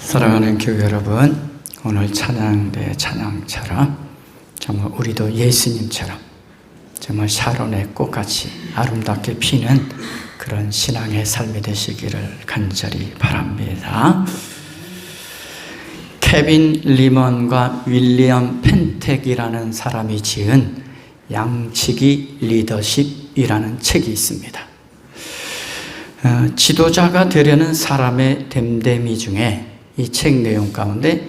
사랑하는 교회 여러분, 오늘 찬양대 찬양처럼 정말 우리도 예수님처럼 정말 샤론의 꽃같이 아름답게 피는 그런 신앙의 삶이 되시기를 간절히 바랍니다. 케빈 리먼과 윌리엄 펜텍이라는 사람이 지은 양치기 리더십이라는 책이 있습니다. 지도자가 되려는 사람의 됨됨이 중에 이 책 내용 가운데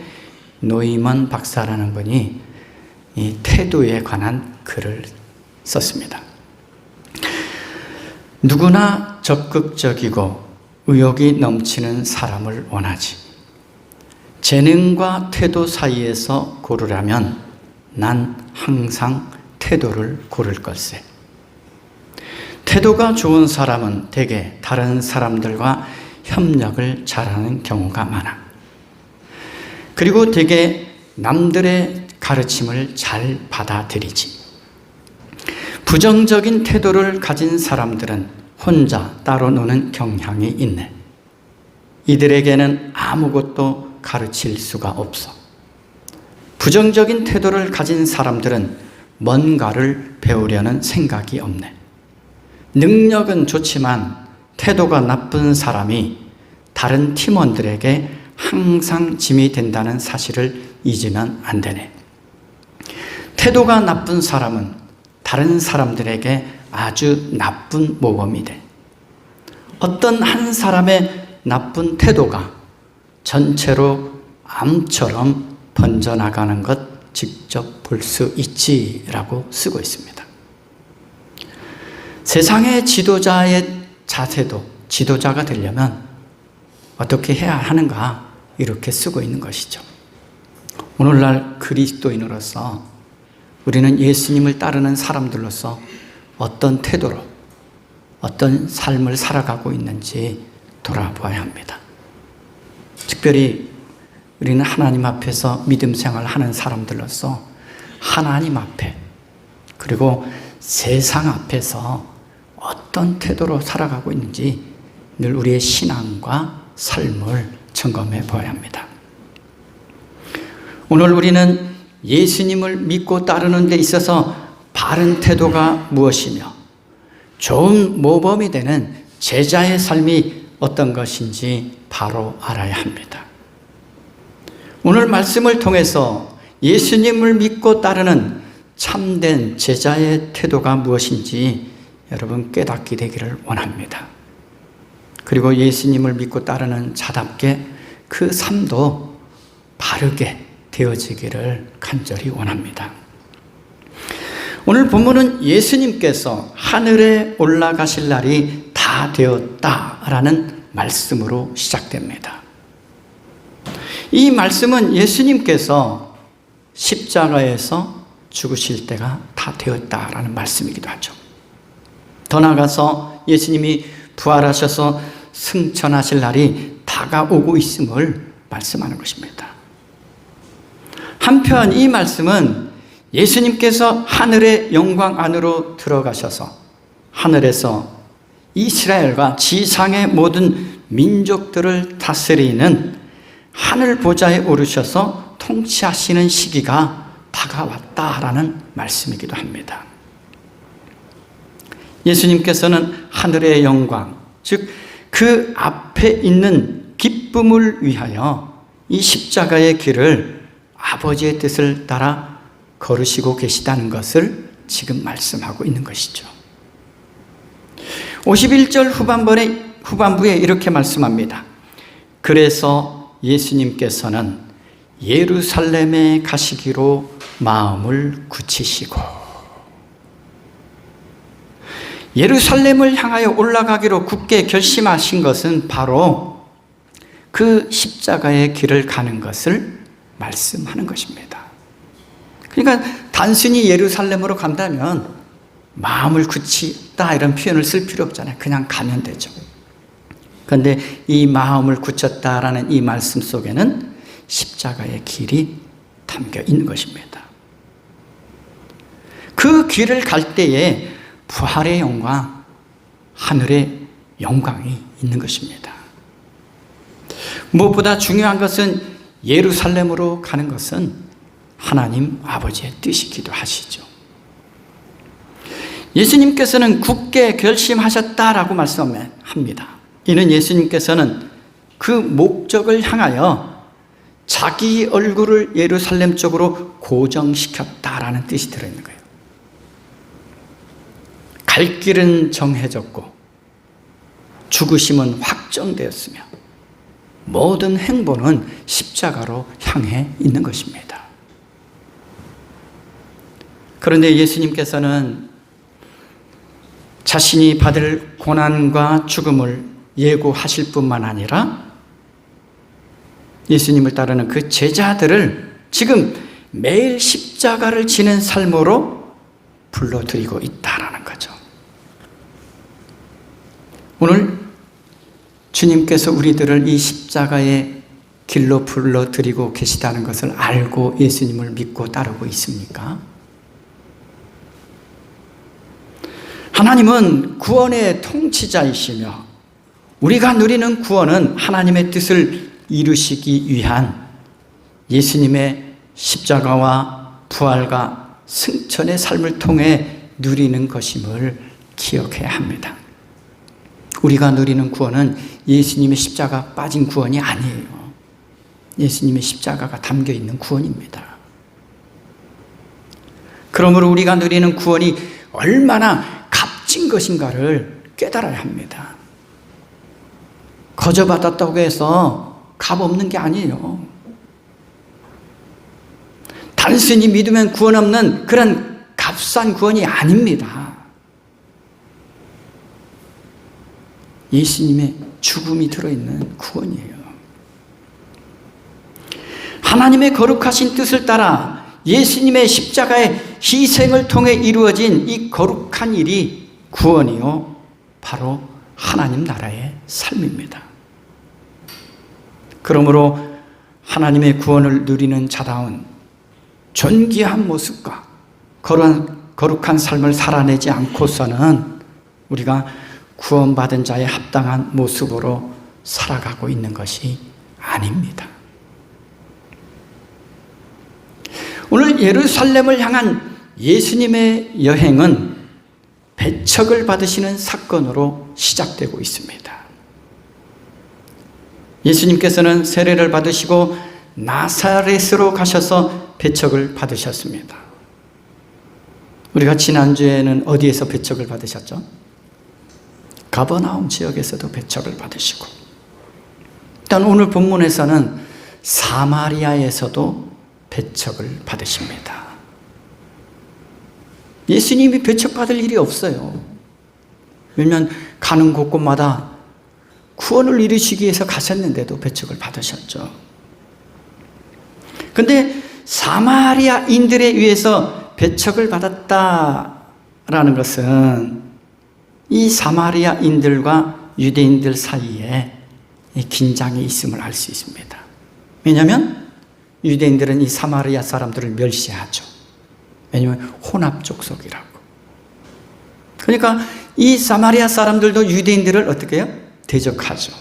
노이먼 박사라는 분이 이 태도에 관한 글을 썼습니다. 누구나 적극적이고 의욕이 넘치는 사람을 원하지. 재능과 태도 사이에서 고르라면 난 항상 태도를 고를 걸세. 태도가 좋은 사람은 대개 다른 사람들과 협력을 잘하는 경우가 많아. 그리고 대개 남들의 가르침을 잘 받아들이지. 부정적인 태도를 가진 사람들은 혼자 따로 노는 경향이 있네. 이들에게는 아무것도 가르칠 수가 없어. 부정적인 태도를 가진 사람들은 뭔가를 배우려는 생각이 없네. 능력은 좋지만 태도가 나쁜 사람이 다른 팀원들에게 항상 짐이 된다는 사실을 잊으면 안 되네. 태도가 나쁜 사람은 다른 사람들에게 아주 나쁜 모범이 돼. 어떤 한 사람의 나쁜 태도가 전체로 암처럼 번져나가는 것 직접 볼 수 있지라고 쓰고 있습니다. 세상의 지도자의 자세도 지도자가 되려면 어떻게 해야 하는가 이렇게 쓰고 있는 것이죠. 오늘날 그리스도인으로서 우리는 예수님을 따르는 사람들로서 어떤 태도로 어떤 삶을 살아가고 있는지 돌아보아야 합니다. 특별히 우리는 하나님 앞에서 믿음 생활을 하는 사람들로서 하나님 앞에 그리고 세상 앞에서 어떤 태도로 살아가고 있는지 늘 우리의 신앙과 삶을 점검해 보아야 합니다. 오늘 우리는 예수님을 믿고 따르는 데 있어서 바른 태도가 무엇이며 좋은 모범이 되는 제자의 삶이 어떤 것인지 바로 알아야 합니다. 오늘 말씀을 통해서 예수님을 믿고 따르는 참된 제자의 태도가 무엇인지 여러분 깨닫게 되기를 원합니다. 그리고 예수님을 믿고 따르는 자답게 그 삶도 바르게 되어지기를 간절히 원합니다. 오늘 본문은 예수님께서 하늘에 올라가실 날이 다 되었다라는 말씀으로 시작됩니다. 이 말씀은 예수님께서 십자가에서 죽으실 때가 다 되었다라는 말씀이기도 하죠. 더 나아가서 예수님이 부활하셔서 승천하실 날이 다가오고 있음을 말씀하는 것입니다. 한편 이 말씀은 예수님께서 하늘의 영광 안으로 들어가셔서 하늘에서 이스라엘과 지상의 모든 민족들을 다스리는 하늘 보좌에 오르셔서 통치하시는 시기가 다가왔다라는 말씀이기도 합니다. 예수님께서는 하늘의 영광, 즉 그 앞에 있는 기쁨을 위하여 이 십자가의 길을 아버지의 뜻을 따라 걸으시고 계시다는 것을 지금 말씀하고 있는 것이죠. 51절 후반부에 이렇게 말씀합니다. 그래서 예수님께서는 예루살렘에 가시기로 마음을 굳히시고 예루살렘을 향하여 올라가기로 굳게 결심하신 것은 바로 그 십자가의 길을 가는 것을 말씀하는 것입니다. 그러니까 단순히 예루살렘으로 간다면 마음을 굳히다 이런 표현을 쓸 필요 없잖아요. 그냥 가면 되죠. 그런데 이 마음을 굳혔다라는 이 말씀 속에는 십자가의 길이 담겨 있는 것입니다. 그 길을 갈 때에 부활의 영광, 하늘의 영광이 있는 것입니다. 무엇보다 중요한 것은 예루살렘으로 가는 것은 하나님 아버지의 뜻이기도 하시죠. 예수님께서는 굳게 결심하셨다라고 말씀합니다. 이는 예수님께서는 그 목적을 향하여 자기 얼굴을 예루살렘 쪽으로 고정시켰다라는 뜻이 들어있는 거예요. 갈 길은 정해졌고 죽으심은 확정되었으며 모든 행보는 십자가로 향해 있는 것입니다. 그런데 예수님께서는 자신이 받을 고난과 죽음을 예고하실 뿐만 아니라 예수님을 따르는 그 제자들을 지금 매일 십자가를 지는 삶으로 불러들이고 있다라는 거죠. 오늘 주님께서 우리들을 이 십자가의 길로 불러들이고 계시다는 것을 알고 예수님을 믿고 따르고 있습니까? 하나님은 구원의 통치자이시며 우리가 누리는 구원은 하나님의 뜻을 이루시기 위한 예수님의 십자가와 부활과 승천의 삶을 통해 누리는 것임을 기억해야 합니다. 우리가 누리는 구원은 예수님의 십자가 빠진 구원이 아니에요. 예수님의 십자가가 담겨 있는 구원입니다. 그러므로 우리가 누리는 구원이 얼마나 값진 것인가를 깨달아야 합니다. 거저 받았다고 해서 값 없는 게 아니에요. 단순히 믿으면 구원 없는 그런 값싼 구원이 아닙니다. 예수님의 죽음이 들어있는 구원이에요. 하나님의 거룩하신 뜻을 따라 예수님의 십자가의 희생을 통해 이루어진 이 거룩한 일이 구원이요, 바로 하나님 나라의 삶입니다. 그러므로 하나님의 구원을 누리는 자다운 존귀한 모습과 거룩한 삶을 살아내지 않고서는 우리가 구원받은 자의 합당한 모습으로 살아가고 있는 것이 아닙니다. 오늘 예루살렘을 향한 예수님의 여행은 배척을 받으시는 사건으로 시작되고 있습니다. 예수님께서는 세례를 받으시고 나사렛으로 가셔서 배척을 받으셨습니다. 우리가 지난주에는 어디에서 배척을 받으셨죠? 가버나움 지역에서도 배척을 받으시고, 일단 오늘 본문에서는 사마리아에서도 배척을 받으십니다. 예수님이 배척받을 일이 없어요. 왜냐하면 가는 곳곳마다 구원을 이루시기 위해서 가셨는데도 배척을 받으셨죠. 그런데 사마리아인들에 의해서 배척을 받았다라는 것은 이 사마리아인들과 유대인들 사이에 긴장이 있음을 알 수 있습니다. 왜냐하면 유대인들은 이 사마리아 사람들을 멸시하죠. 왜냐하면 혼합 족속이라고. 그러니까 이 사마리아 사람들도 유대인들을 어떻게 해요? 대적하죠.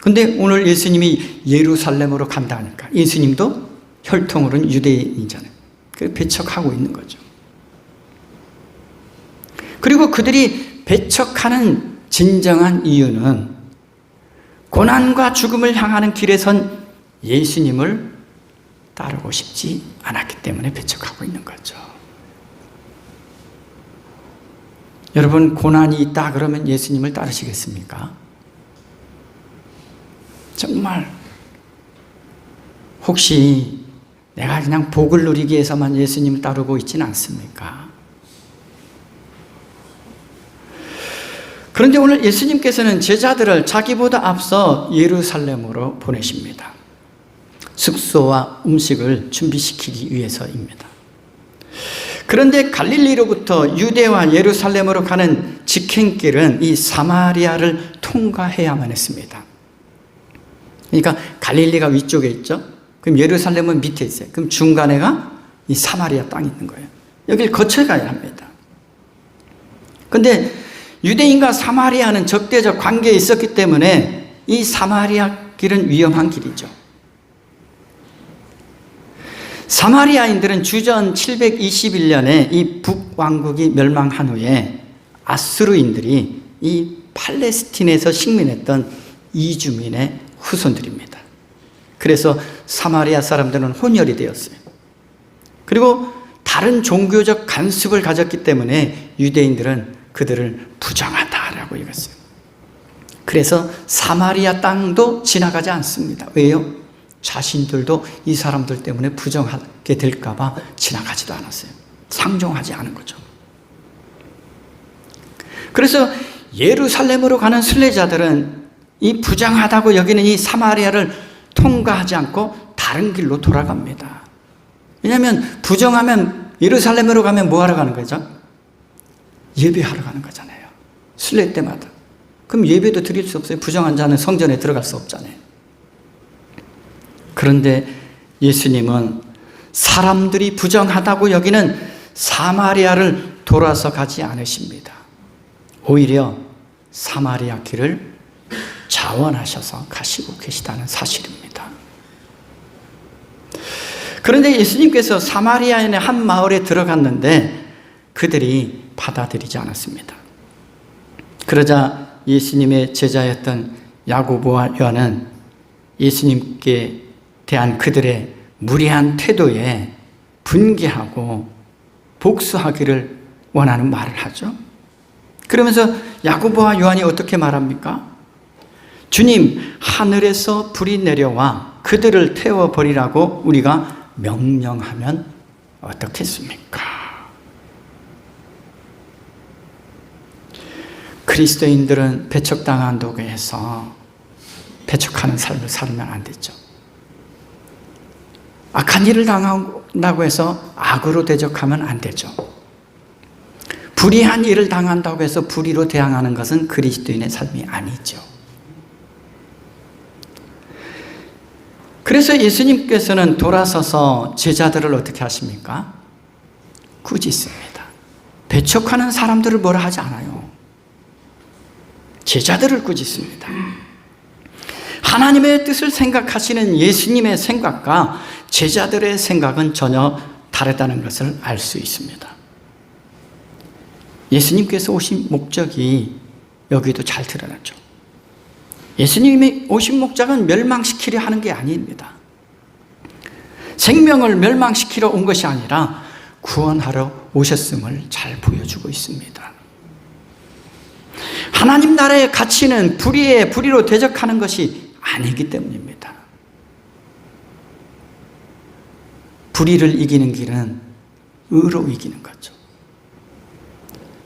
근데 오늘 예수님이 예루살렘으로 간다니까 예수님도 혈통으로는 유대인이잖아요. 그래서 배척하고 있는 거죠. 그리고 그들이 배척하는 진정한 이유는 고난과 죽음을 향하는 길에 선 예수님을 따르고 싶지 않았기 때문에 배척하고 있는 거죠. 여러분, 고난이 있다 그러면 예수님을 따르시겠습니까? 정말 혹시 내가 그냥 복을 누리기 위해서만 예수님을 따르고 있지는 않습니까? 그런데 오늘 예수님께서는 제자들을 자기보다 앞서 예루살렘으로 보내십니다. 숙소와 음식을 준비시키기 위해서입니다. 그런데 갈릴리로부터 유대와 예루살렘으로 가는 직행길은 이 사마리아를 통과해야만 했습니다. 그러니까 갈릴리가 위쪽에 있죠. 그럼 예루살렘은 밑에 있어요. 그럼 중간에가 이 사마리아 땅이 있는 거예요. 여기를 거쳐가야 합니다. 그런데 유대인과 사마리아는 적대적 관계에 있었기 때문에 이 사마리아 길은 위험한 길이죠. 사마리아인들은 주전 721년에 이 북왕국이 멸망한 후에 아수르인들이 이 팔레스틴에서 식민했던 이주민의 후손들입니다. 그래서 사마리아 사람들은 혼혈이 되었어요. 그리고 다른 종교적 간섭을 가졌기 때문에 유대인들은 그들을 부정하다라고 읽었어요. 그래서 사마리아 땅도 지나가지 않습니다. 왜요? 자신들도 이 사람들 때문에 부정하게 될까 봐 지나가지도 않았어요. 상종하지 않은 거죠. 그래서 예루살렘으로 가는 순례자들은 이 부정하다고 여기는 이 사마리아를 통과하지 않고 다른 길로 돌아갑니다. 왜냐하면 부정하면 예루살렘으로 가면 뭐 하러 가는 거죠? 예배하러 가는 거잖아요. 순례 때마다. 그럼 예배도 드릴 수 없어요. 부정한 자는 성전에 들어갈 수 없잖아요. 그런데 예수님은 사람들이 부정하다고 여기는 사마리아를 돌아서 가지 않으십니다. 오히려 사마리아 길을 자원하셔서 가시고 계시다는 사실입니다. 그런데 예수님께서 사마리아인의 한 마을에 들어갔는데 그들이 받아들이지 않았습니다. 그러자 예수님의 제자였던 야고보와 요한은 예수님께 대한 그들의 무례한 태도에 분개하고 복수하기를 원하는 말을 하죠. 그러면서 야고보와 요한이 어떻게 말합니까? 주님, 하늘에서 불이 내려와 그들을 태워버리라고 우리가 명령하면 어떻겠습니까? 그리스도인들은 배척당한 도구에서 배척하는 삶을 살면 안 되죠. 악한 일을 당한다고 해서 악으로 대적하면 안 되죠. 불의한 일을 당한다고 해서 불의로 대항하는 것은 그리스도인의 삶이 아니죠. 그래서 예수님께서는 돌아서서 제자들을 어떻게 하십니까? 꾸짖습니다. 배척하는 사람들을 뭐라 하지 않아요. 제자들을 꾸짖습니다. 하나님의 뜻을 생각하시는 예수님의 생각과 제자들의 생각은 전혀 다르다는 것을 알 수 있습니다. 예수님께서 오신 목적이 여기도 잘 드러나죠. 예수님이 오신 목적은 멸망시키려 하는 게 아닙니다. 생명을 멸망시키러 온 것이 아니라 구원하러 오셨음을 잘 보여주고 있습니다. 하나님 나라의 가치는 불의로 대적하는 것이 아니기 때문입니다. 불의를 이기는 길은 의로 이기는 거죠.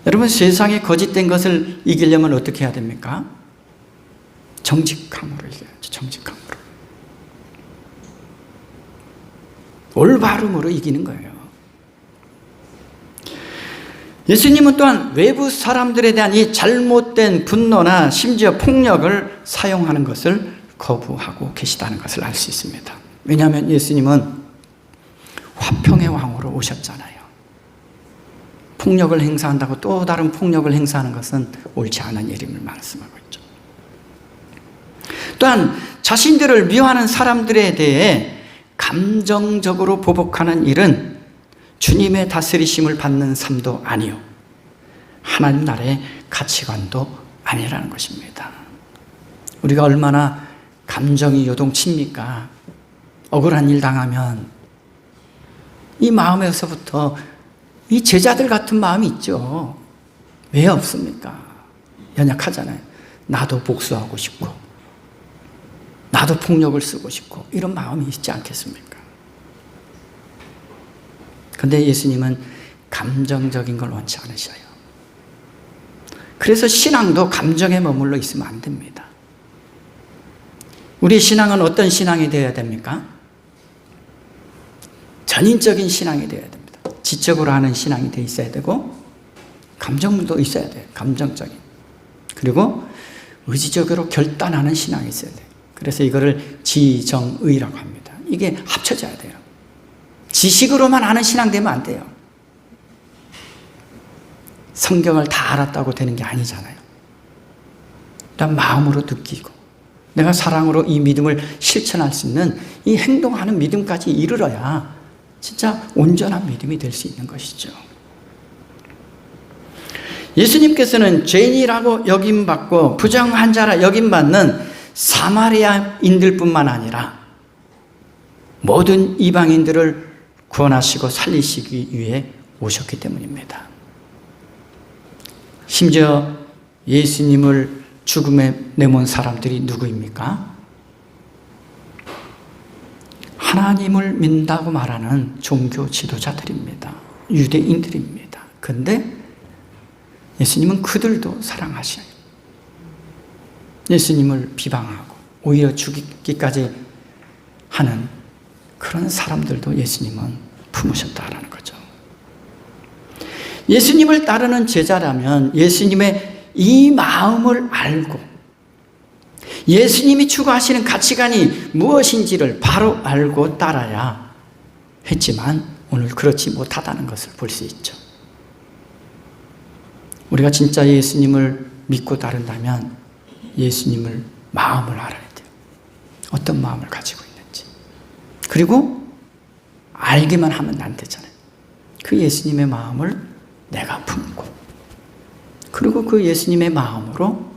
여러분, 세상에 거짓된 것을 이기려면 어떻게 해야 됩니까? 정직함으로 이겨야죠. 정직함으로. 올바름으로 이기는 거예요. 예수님은 또한 외부 사람들에 대한 이 잘못된 분노나 심지어 폭력을 사용하는 것을 거부하고 계시다는 것을 알 수 있습니다. 왜냐하면 예수님은 화평의 왕으로 오셨잖아요. 폭력을 행사한다고 또 다른 폭력을 행사하는 것은 옳지 않은 일임을 말씀하고 있죠. 또한 자신들을 미워하는 사람들에 대해 감정적으로 보복하는 일은 주님의 다스리심을 받는 삶도 아니요, 하나님 나라의 가치관도 아니라는 것입니다. 우리가 얼마나 감정이 요동칩니까? 억울한 일 당하면 이 마음에서부터 이 제자들 같은 마음이 있죠. 왜 없습니까? 연약하잖아요. 나도 복수하고 싶고 나도 폭력을 쓰고 싶고 이런 마음이 있지 않겠습니까? 그런데 예수님은 감정적인 걸 원치 않으셔요. 그래서 신앙도 감정에 머물러 있으면 안 됩니다. 우리 신앙은 어떤 신앙이 되어야 됩니까? 전인적인 신앙이 되어야 됩니다. 지적으로 하는 신앙이 되어 있어야 되고 감정도 있어야 돼요. 감정적인. 그리고 의지적으로 결단하는 신앙이 있어야 돼요. 그래서 이거를 지정의라고 합니다. 이게 합쳐져야 돼요. 지식으로만 아는 신앙 되면 안 돼요. 성경을 다 알았다고 되는 게 아니잖아요. 일단 마음으로 느끼고 내가 사랑으로 이 믿음을 실천할 수 있는 이 행동하는 믿음까지 이르러야 진짜 온전한 믿음이 될 수 있는 것이죠. 예수님께서는 죄인이라고 여김받고 부정한 자라 여김받는 사마리아인들뿐만 아니라 모든 이방인들을 구원하시고 살리시기 위해 오셨기 때문입니다. 심지어 예수님을 죽음에 내몬 사람들이 누구입니까? 하나님을 믿는다고 말하는 종교 지도자들입니다. 유대인들입니다. 그런데 예수님은 그들도 사랑하셔요. 예수님을 비방하고 오히려 죽이기까지 하는 그런 사람들도 예수님은 품으셨다라는 거죠. 예수님을 따르는 제자라면 예수님의 이 마음을 알고 예수님이 추구하시는 가치관이 무엇인지를 바로 알고 따라야 했지만 오늘 그렇지 못하다는 것을 볼 수 있죠. 우리가 진짜 예수님을 믿고 따른다면 예수님을 마음을 알아야 돼요. 어떤 마음을 가지고 있는지. 그리고 알기만 하면 안 되잖아요. 그 예수님의 마음을 내가 품고 그리고 그 예수님의 마음으로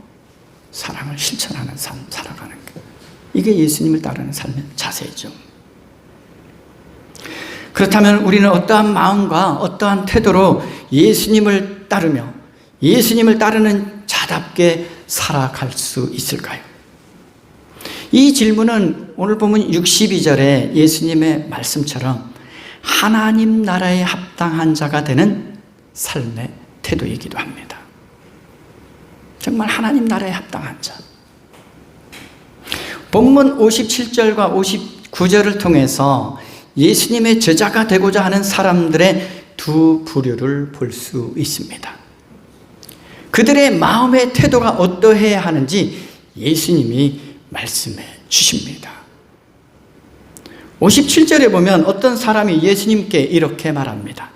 사랑을 실천하는 삶 살아가는 것. 이게 예수님을 따르는 삶의 자세이죠. 그렇다면 우리는 어떠한 마음과 어떠한 태도로 예수님을 따르며 예수님을 따르는 자답게 살아갈 수 있을까요? 이 질문은 오늘 보면 62절에 예수님의 말씀처럼 하나님 나라에 합당한 자가 되는 삶의 태도이기도 합니다. 정말 하나님 나라에 합당한 자. 본문 57절과 59절을 통해서 예수님의 제자가 되고자 하는 사람들의 두 부류를 볼 수 있습니다. 그들의 마음의 태도가 어떠해야 하는지 예수님이 말씀해 주십니다. 57절에 보면 어떤 사람이 예수님께 이렇게 말합니다.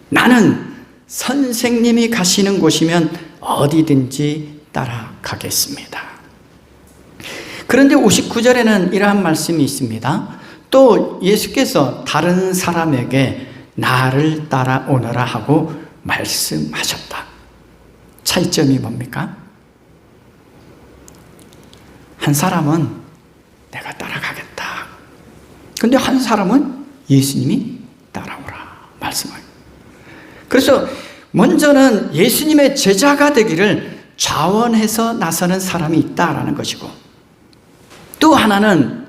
나는 선생님이 가시는 곳이면 어디든지 따라가겠습니다. 그런데 59절에는 이러한 말씀이 있습니다. 또 예수께서 다른 사람에게 나를 따라오너라 하고 말씀하셨다. 차이점이 뭡니까? 한 사람은 내가 따라가겠다. 그런데 한 사람은 예수님이 따라오라 말씀하요. 그래서 먼저는 예수님의 제자가 되기를 자원해서 나서는 사람이 있다라는 것이고 또 하나는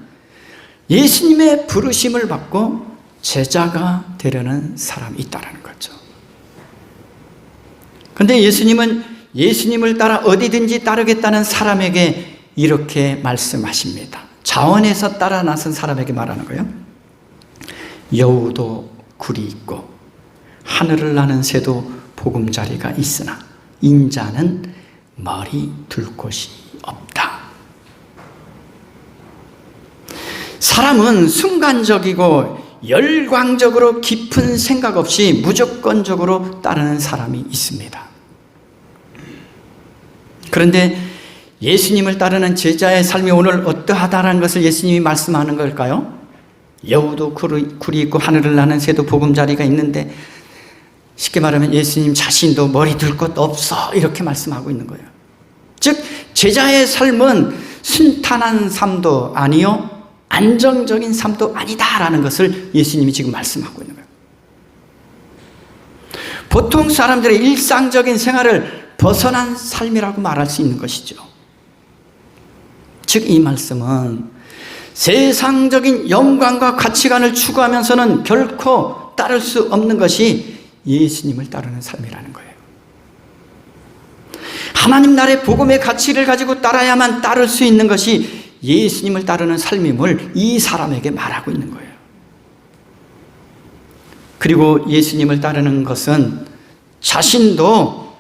예수님의 부르심을 받고 제자가 되려는 사람이 있다라는 거죠. 그런데 예수님은 예수님을 따라 어디든지 따르겠다는 사람에게 이렇게 말씀하십니다. 자원해서 따라 나선 사람에게 말하는 거예요. 여우도 굴이 있고 하늘을 나는 새도 보금자리가 있으나 인자는 머리 둘 곳이 없다. 사람은 순간적이고 열광적으로 깊은 생각 없이 무조건적으로 따르는 사람이 있습니다. 그런데 예수님을 따르는 제자의 삶이 오늘 어떠하다라는 것을 예수님이 말씀하는 걸까요? 여우도 굴이 있고 하늘을 나는 새도 보금자리가 있는데 쉽게 말하면 예수님 자신도 머리 둘 곳 없어 이렇게 말씀하고 있는 거예요. 즉 제자의 삶은 순탄한 삶도 아니요 안정적인 삶도 아니다라는 것을 예수님이 지금 말씀하고 있는 거예요. 보통 사람들의 일상적인 생활을 벗어난 삶이라고 말할 수 있는 것이죠. 즉 이 말씀은 세상적인 영광과 가치관을 추구하면서는 결코 따를 수 없는 것이 예수님을 따르는 삶이라는 거예요. 하나님 나라의 복음의 가치를 가지고 따라야만 따를 수 있는 것이 예수님을 따르는 삶임을 이 사람에게 말하고 있는 거예요. 그리고 예수님을 따르는 것은 자신도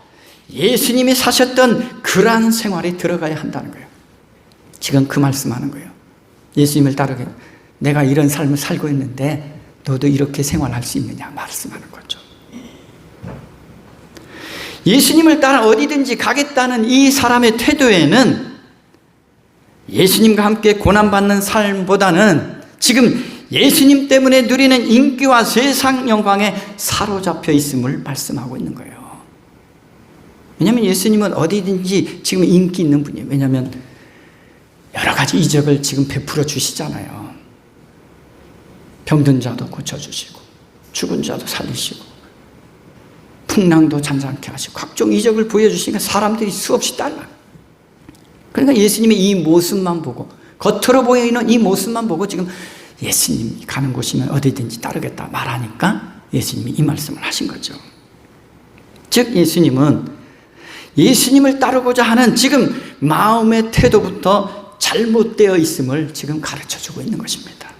예수님이 사셨던 그러한 생활에 들어가야 한다는 거예요. 지금 그 말씀하는 거예요. 예수님을 따르게 내가 이런 삶을 살고 있는데 너도 이렇게 생활할 수 있느냐 말씀하는 거죠. 예수님을 따라 어디든지 가겠다는 이 사람의 태도에는 예수님과 함께 고난받는 삶보다는 지금 예수님 때문에 누리는 인기와 세상 영광에 사로잡혀 있음을 말씀하고 있는 거예요. 왜냐하면 예수님은 어디든지 지금 인기 있는 분이에요. 왜냐하면 여러 가지 이적을 지금 베풀어 주시잖아요. 병든 자도 고쳐주시고 죽은 자도 살리시고 풍랑도 잠잠케 하시고 각종 이적을 보여주시니까 사람들이 수없이 따라요. 그러니까 예수님의 이 모습만 보고, 겉으로 보이는 이 모습만 보고 지금 예수님이 가는 곳이면 어디든지 따르겠다 말하니까 예수님이 이 말씀을 하신 거죠. 즉 예수님을 따르고자 하는 지금 마음의 태도부터 잘못되어 있음을 지금 가르쳐주고 있는 것입니다.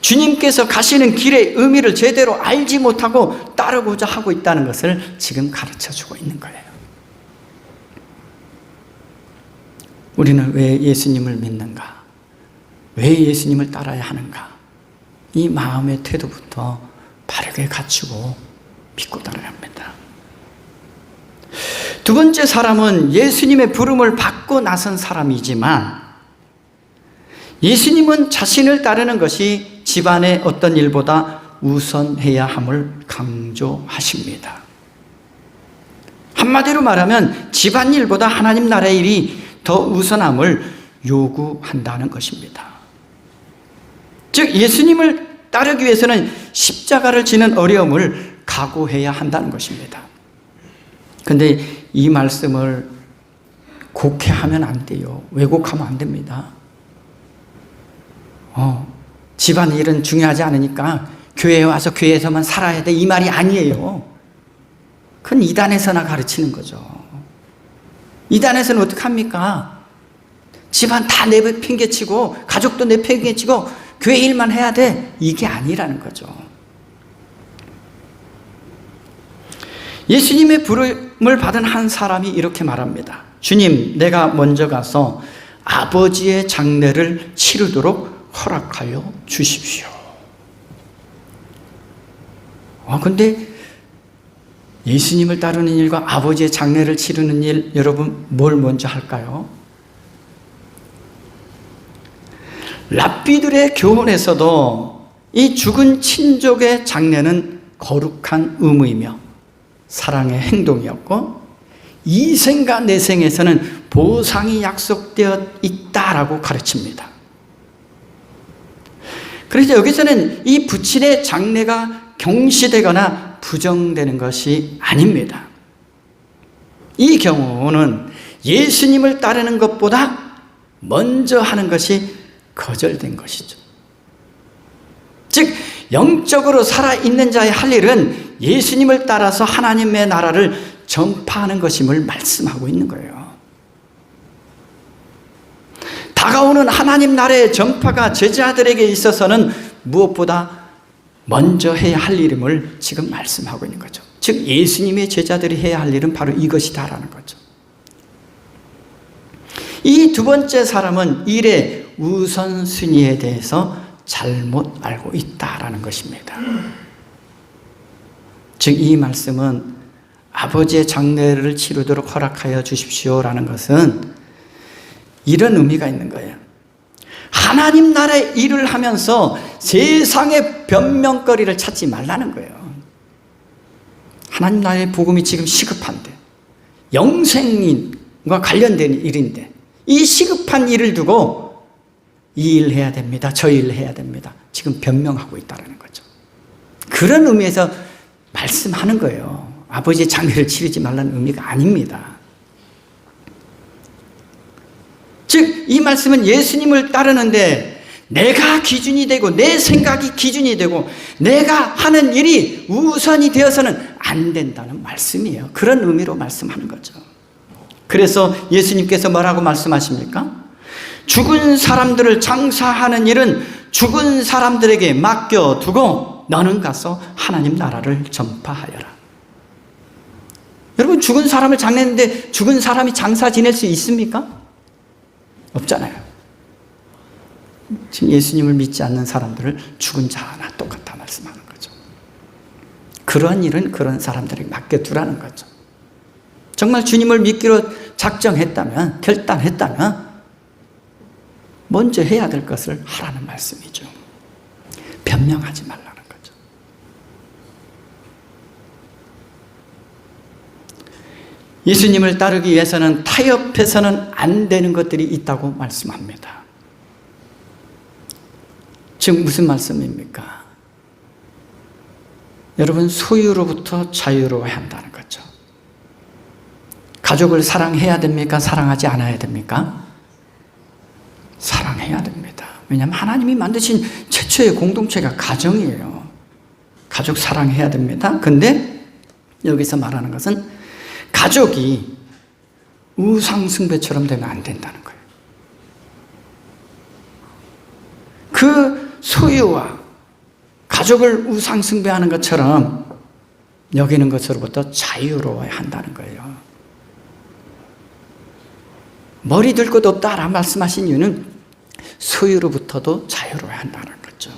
주님께서 가시는 길의 의미를 제대로 알지 못하고 따르고자 하고 있다는 것을 지금 가르쳐주고 있는 거예요. 우리는 왜 예수님을 믿는가? 왜 예수님을 따라야 하는가? 이 마음의 태도부터 바르게 갖추고 믿고 따라야 합니다. 두 번째 사람은 예수님의 부름을 받고 나선 사람이지만 예수님은 자신을 따르는 것이 집안의 어떤 일보다 우선해야 함을 강조하십니다. 한마디로 말하면 집안일보다 하나님 나라의 일이 더 우선함을 요구한다는 것입니다. 즉 예수님을 따르기 위해서는 십자가를 지는 어려움을 각오해야 한다는 것입니다. 그런데 이 말씀을 곡해하면 안 돼요. 왜곡하면 안 됩니다. 집안일은 중요하지 않으니까 교회에 와서 교회에서만 살아야 돼, 이 말이 아니에요. 그건 이단에서나 가르치는 거죠. 이단에서는 어떻게 합니까? 집안 다 내팽개치고 가족도 내팽개치고 교회 일만 해야 돼, 이게 아니라는 거죠. 예수님의 부름을 받은 한 사람이 이렇게 말합니다. 주님, 내가 먼저 가서 아버지의 장례를 치르도록 허락하여 주십시오. 근데 예수님을 따르는 일과 아버지의 장례를 치르는 일, 여러분 뭘 먼저 할까요? 랍비들의 교훈에서도 이 죽은 친족의 장례는 거룩한 의무이며 사랑의 행동이었고 이 생과 내 생에서는 보상이 약속되어 있다라고 가르칩니다. 그래서 여기서는 이 부친의 장례가 경시되거나 부정되는 것이 아닙니다. 이 경우는 예수님을 따르는 것보다 먼저 하는 것이 거절된 것이죠. 즉 영적으로 살아있는 자의 할 일은 예수님을 따라서 하나님의 나라를 전파하는 것임을 말씀하고 있는 거예요. 다가오는 하나님 나라의 전파가 제자들에게 있어서는 무엇보다 먼저 해야 할 일임을 지금 말씀하고 있는 거죠. 즉 예수님의 제자들이 해야 할 일은 바로 이것이다라는 거죠. 이 두 번째 사람은 일의 우선순위에 대해서 잘못 알고 있다라는 것입니다. 즉 이 말씀은 아버지의 장례를 치르도록 허락하여 주십시오라는 것은 이런 의미가 있는 거예요. 하나님 나라의 일을 하면서 세상의 변명거리를 찾지 말라는 거예요. 하나님 나라의 복음이 지금 시급한데, 영생과 관련된 일인데 이 시급한 일을 두고 이 일 해야 됩니다, 저 일 해야 됩니다, 지금 변명하고 있다는 거죠. 그런 의미에서 말씀하는 거예요. 아버지의 장례를 치르지 말라는 의미가 아닙니다. 즉 이 말씀은 예수님을 따르는데 내가 기준이 되고 내 생각이 기준이 되고 내가 하는 일이 우선이 되어서는 안 된다는 말씀이에요. 그런 의미로 말씀하는 거죠. 그래서 예수님께서 뭐라고 말씀하십니까? 죽은 사람들을 장사하는 일은 죽은 사람들에게 맡겨두고 너는 가서 하나님 나라를 전파하여라. 여러분 죽은 사람을 장례했는데 죽은 사람이 장사 지낼 수 있습니까? 없잖아요. 지금 예수님을 믿지 않는 사람들을 죽은 자나 똑같아 말씀하는 거죠. 그런 일은 그런 사람들에게 맡겨두라는 거죠. 정말 주님을 믿기로 작정했다면, 결단했다면 먼저 해야 될 것을 하라는 말씀이죠. 변명하지 말라는 거죠. 예수님을 따르기 위해서는 타협해서는 안 되는 것들이 있다고 말씀합니다. 즉 무슨 말씀입니까? 여러분, 소유로부터 자유로워야 한다는 거죠. 가족을 사랑해야 됩니까? 사랑하지 않아야 됩니까? 사랑해야 됩니다. 왜냐하면 하나님이 만드신 최초의 공동체가 가정이에요. 가족 사랑해야 됩니다. 근데 여기서 말하는 것은 가족이 우상숭배처럼 되면 안 된다는 거예요. 그 소유와 가족을 우상숭배하는 것처럼 여기는 것으로부터 자유로워야 한다는 거예요. 머리 들 것 없다라고 말씀하신 이유는 소유로부터도 자유로워야 한다는 거죠.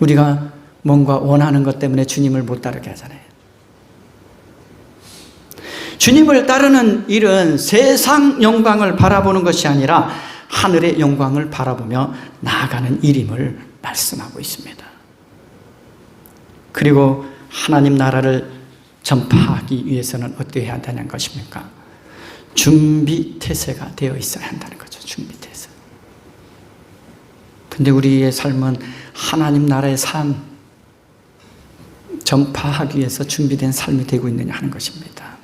우리가 뭔가 원하는 것 때문에 주님을 못 따르게 하잖아요. 주님을 따르는 일은 세상 영광을 바라보는 것이 아니라 하늘의 영광을 바라보며 나아가는 일임을 말씀하고 있습니다. 그리고 하나님 나라를 전파하기 위해서는 어떻게 해야 되는 것입니까? 준비태세가 되어 있어야 한다는 거죠. 준비태세. 근데 우리의 삶은 하나님 나라의 삶 전파하기 위해서 준비된 삶이 되고 있느냐 하는 것입니다.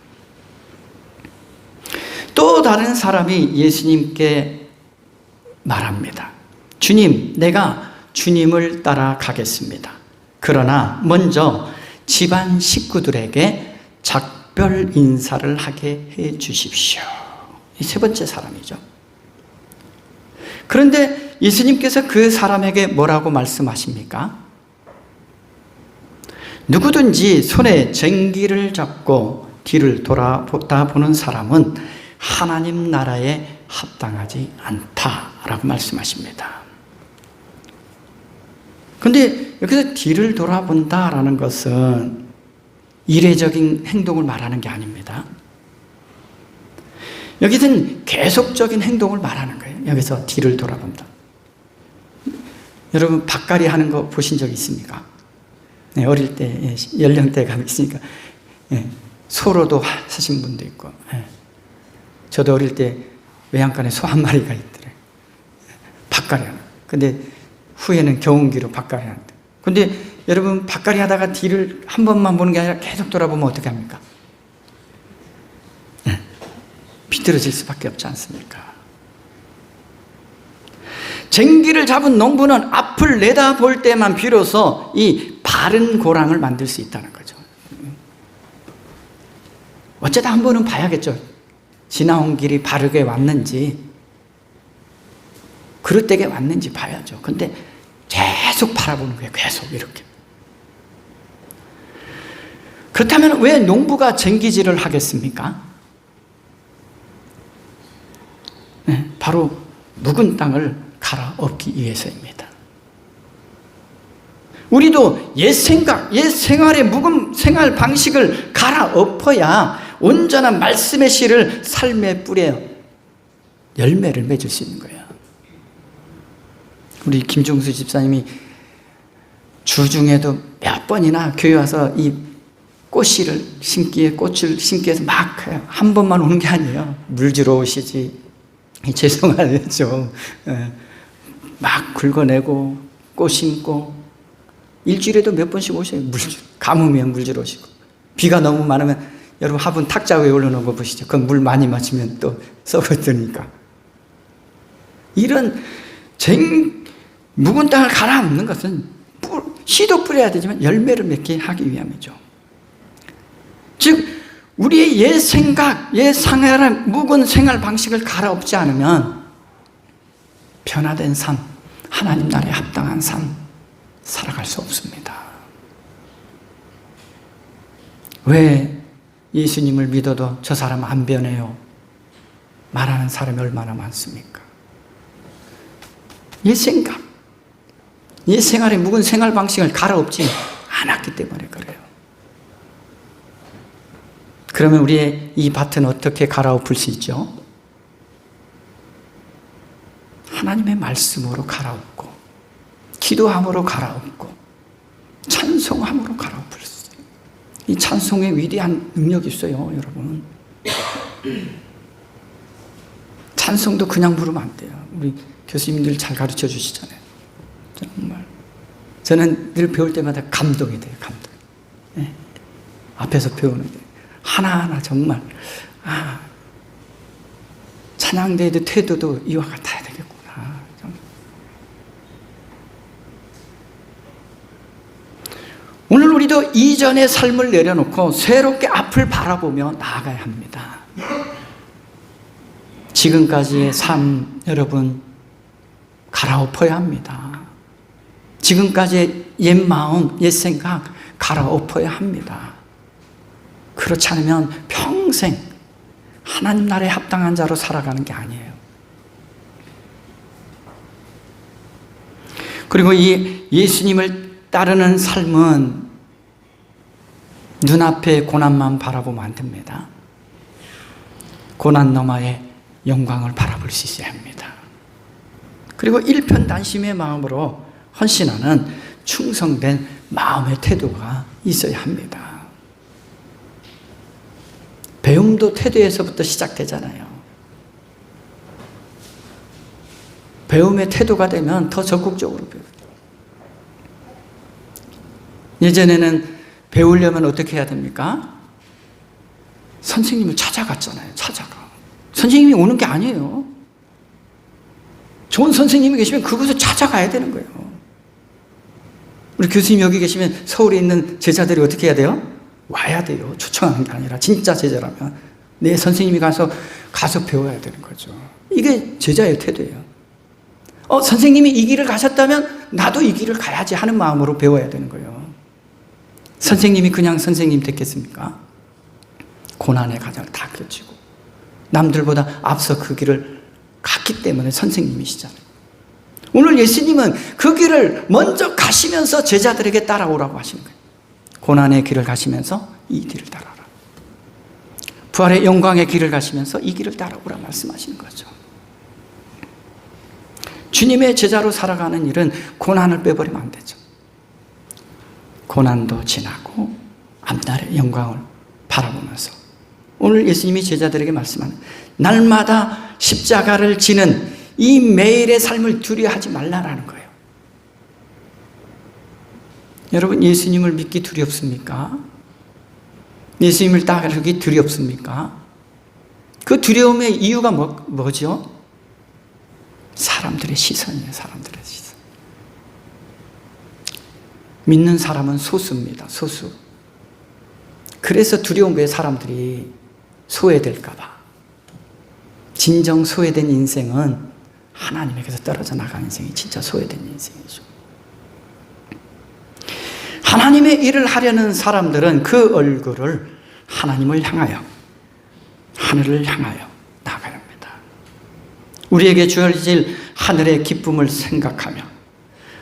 또 다른 사람이 예수님께 말합니다. 주님, 내가 주님을 따라가겠습니다. 그러나 먼저 집안 식구들에게 작별 인사를 하게 해 주십시오. 이 세 번째 사람이죠. 그런데 예수님께서 그 사람에게 뭐라고 말씀하십니까? 누구든지 손에 쟁기를 잡고 뒤를 돌아보는 사람은 하나님 나라에 합당하지 않다라고 말씀하십니다. 그런데 여기서 뒤를 돌아본다라는 것은 이례적인 행동을 말하는 게 아닙니다. 여기서는 계속적인 행동을 말하는 거예요. 여기서 뒤를 돌아본다. 여러분 밭갈이 하는 거 보신 적 있습니까? 네, 어릴 때 연령대가 있으니까 소로도 하신 분도 있고, 저도 어릴 때 외양간에 소 한 마리가 있더래요. 밭갈이 하는. 근데 후에는 경운기로 밭갈이 하는데. 근데 여러분 밭갈이 하다가 뒤를 한 번만 보는 게 아니라 계속 돌아보면 어떻게 합니까? 비틀어질 수밖에 없지 않습니까? 쟁기를 잡은 농부는 앞을 내다볼 때만 비로소 이 바른 고랑을 만들 수 있다는 거죠. 어쩌다 한 번은 봐야겠죠. 지나온 길이 바르게 왔는지 그릇되게 왔는지 봐야죠. 근데 계속 바라보는 거예요. 계속 이렇게. 그렇다면 왜 농부가 쟁기질을 하겠습니까? 바로 묵은 땅을 갈아엎기 위해서입니다. 우리도 옛 생각, 옛 생활의 묵은 생활 방식을 갈아엎어야 온전한 말씀의 씨를 삶의 뿌리에 열매를 맺을 수 있는 거예요. 우리 김종수 집사님이 주중에도 몇 번이나 교회 와서 이 꽃씨를 심기에 꽃을 심기 위해서 막 해요. 한 번만 오는 게 아니에요. 물 주러 오시지. 죄송하죠. 막 긁어내고 꽃 심고 일주일에도 몇 번씩 오셔요. 가뭄이면 물 주러 오시고 비가 너무 많으면 여러분 화분 탁자 위에 올려놓은 거 보시죠. 그건 물 많이 마시면 또 썩어드니까. 이런 묵은 땅을 갈아엎는 것은 씨도 뿌려야 되지만 열매를 맺게 하기 위함이죠. 즉 우리의 옛 생각, 옛 생활의 묵은 생활 방식을 갈아엎지 않으면 변화된 삶, 하나님 나라에 합당한 삶 살아갈 수 없습니다. 왜 예수님을 믿어도 저 사람 안 변해요? 말하는 사람이 얼마나 많습니까? 옛 생각, 옛 생활의 묵은 생활 방식을 갈아엎지 않았기 때문에 그래요. 그러면 우리의 이 밭은 어떻게 갈아엎을 수 있죠? 말씀으로 갈아엎고 기도함으로 갈아엎고 찬송함으로 갈아엎을 수 있어요. 이 찬송의 위대한 능력이 있어요, 여러분. 찬송도 그냥 부르면 안 돼요. 우리 교수님들 잘 가르쳐 주시잖아요. 정말 저는 늘 배울 때마다 감동이 돼요. 감동. 네. 앞에서 배우는데 하나하나 정말 찬양대의 태도도 이와 같아야 되겠구나. 오늘 우리도 이전의 삶을 내려놓고 새롭게 앞을 바라보며 나아가야 합니다. 지금까지의 삶, 여러분, 갈아엎어야 합니다. 지금까지의 옛 마음, 옛 생각 갈아엎어야 합니다. 그렇지 않으면 평생 하나님 나라에 합당한 자로 살아가는 게 아니에요. 그리고 이 예수님을 따르는 삶은 눈앞의 고난만 바라보면 안 됩니다. 고난 너머의 영광을 바라볼 수 있어야 합니다. 그리고 일편단심의 마음으로 헌신하는 충성된 마음의 태도가 있어야 합니다. 배움도 태도에서부터 시작되잖아요. 배움의 태도가 되면 더 적극적으로 배워요. 예전에는 배우려면 어떻게 해야 됩니까? 선생님을 찾아갔잖아요. 찾아가. 선생님이 오는 게 아니에요. 좋은 선생님이 계시면 그곳을 찾아가야 되는 거예요. 우리 교수님 여기 계시면 서울에 있는 제자들이 어떻게 해야 돼요? 와야 돼요. 초청하는 게 아니라 진짜 제자라면 내 선생님이 가서 배워야 되는 거죠. 이게 제자의 태도예요. 선생님이 이 길을 가셨다면 나도 이 길을 가야지 하는 마음으로 배워야 되는 거예요. 선생님이 그냥 선생님 됐겠습니까? 고난의 과정을 다 겪고 남들보다 앞서 그 길을 갔기 때문에 선생님이시잖아요. 오늘 예수님은 그 길을 먼저 가시면서 제자들에게 따라오라고 하시는 거예요. 고난의 길을 가시면서 이 길을 따라오라. 부활의 영광의 길을 가시면서 이 길을 따라오라 말씀하시는 거죠. 주님의 제자로 살아가는 일은 고난을 빼버리면 안 되죠. 고난도 지나고 앞날의 영광을 바라보면서 오늘 예수님이 제자들에게 말씀하는 날마다 십자가를 지는 이 매일의 삶을 두려워하지 말라라는 거예요. 여러분, 예수님을 믿기 두렵습니까? 예수님을 따르기 두렵습니까? 그 두려움의 이유가 뭐죠? 사람들의 시선이에요. 사람들의 시선. 믿는 사람은 소수입니다. 소수. 그래서 두려운 거예요. 사람들이 소외될까 봐. 진정 소외된 인생은 하나님에게서 떨어져 나가는 인생이 진짜 소외된 인생이죠. 하나님의 일을 하려는 사람들은 그 얼굴을 하나님을 향하여, 하늘을 향하여 나아가야 합니다. 우리에게 주어질 하늘의 기쁨을 생각하며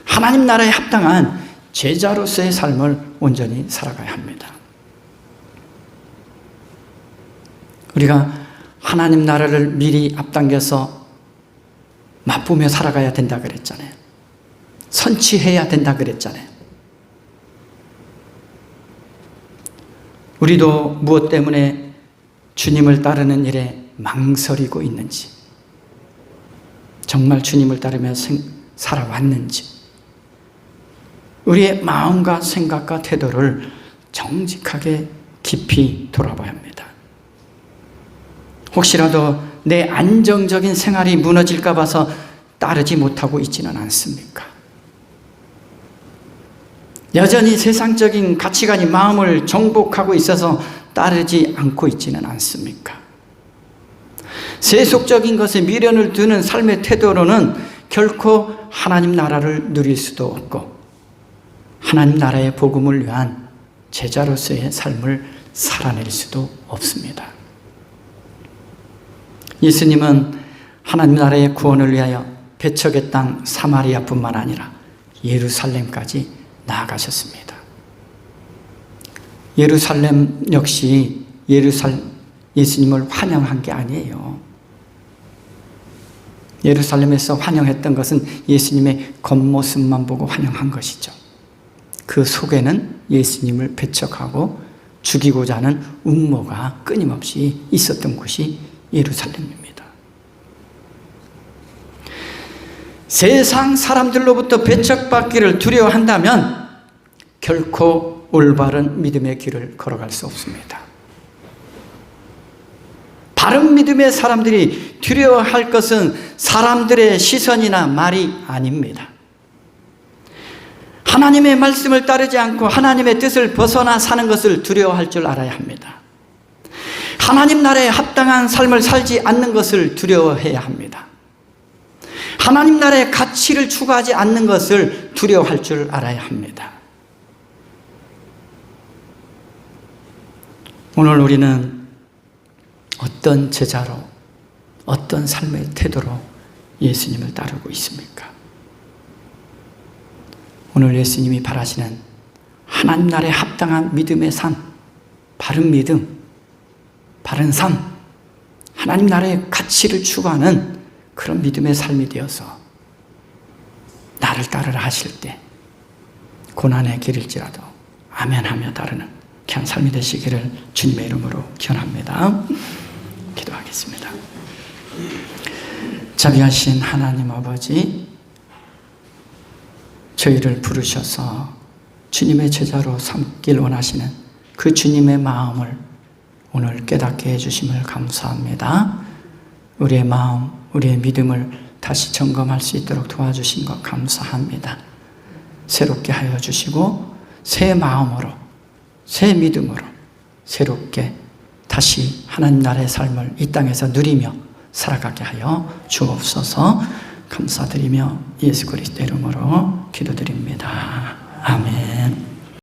하나님 나라에 합당한 제자로서의 삶을 온전히 살아가야 합니다. 우리가 하나님 나라를 미리 앞당겨서 맛보며 살아가야 된다 그랬잖아요. 선취해야 된다 그랬잖아요. 우리도 무엇 때문에 주님을 따르는 일에 망설이고 있는지, 정말 주님을 따르며 살아왔는지, 우리의 마음과 생각과 태도를 정직하게 깊이 돌아봐야 합니다. 혹시라도 내 안정적인 생활이 무너질까 봐서 따르지 못하고 있지는 않습니까? 여전히 세상적인 가치관이 마음을 정복하고 있어서 따르지 않고 있지는 않습니까? 세속적인 것에 미련을 두는 삶의 태도로는 결코 하나님 나라를 누릴 수도 없고 하나님 나라의 복음을 위한 제자로서의 삶을 살아낼 수도 없습니다. 예수님은 하나님 나라의 구원을 위하여 개척의 땅 사마리아뿐만 아니라 예루살렘까지 나아가셨습니다. 예루살렘 역시 예수님을 환영한 게 아니에요. 예루살렘에서 환영했던 것은 예수님의 겉모습만 보고 환영한 것이죠. 그 속에는 예수님을 배척하고 죽이고자 하는 음모가 끊임없이 있었던 곳이 예루살렘입니다. 세상 사람들로부터 배척받기를 두려워한다면 결코 올바른 믿음의 길을 걸어갈 수 없습니다. 바른 믿음의 사람들이 두려워할 것은 사람들의 시선이나 말이 아닙니다. 하나님의 말씀을 따르지 않고 하나님의 뜻을 벗어나 사는 것을 두려워할 줄 알아야 합니다. 하나님 나라에 합당한 삶을 살지 않는 것을 두려워해야 합니다. 하나님 나라의 가치를 추구하지 않는 것을 두려워할 줄 알아야 합니다. 오늘 우리는 어떤 제자로, 어떤 삶의 태도로 예수님을 따르고 있습니까? 오늘 예수님이 바라시는 하나님 나라에 합당한 믿음의 삶, 바른 믿음, 바른 삶, 하나님 나라의 가치를 추구하는 그런 믿음의 삶이 되어서 나를 따르라 하실 때 고난의 길일지라도 아멘하며 따르는 귀한 삶이 되시기를 주님의 이름으로 기원합니다. 기도하겠습니다. 자비하신 하나님 아버지, 저희를 부르셔서 주님의 제자로 삼길 원하시는 그 주님의 마음을 오늘 깨닫게 해주심을 감사합니다. 우리의 마음, 우리의 믿음을 다시 점검할 수 있도록 도와주신 것 감사합니다. 새롭게 하여 주시고 새 마음으로, 새 믿음으로 새롭게 다시 하나님 나라의 삶을 이 땅에서 누리며 살아가게 하여 주옵소서. 감사드리며 예수 그리스도 이름으로 기도드립니다. 아멘.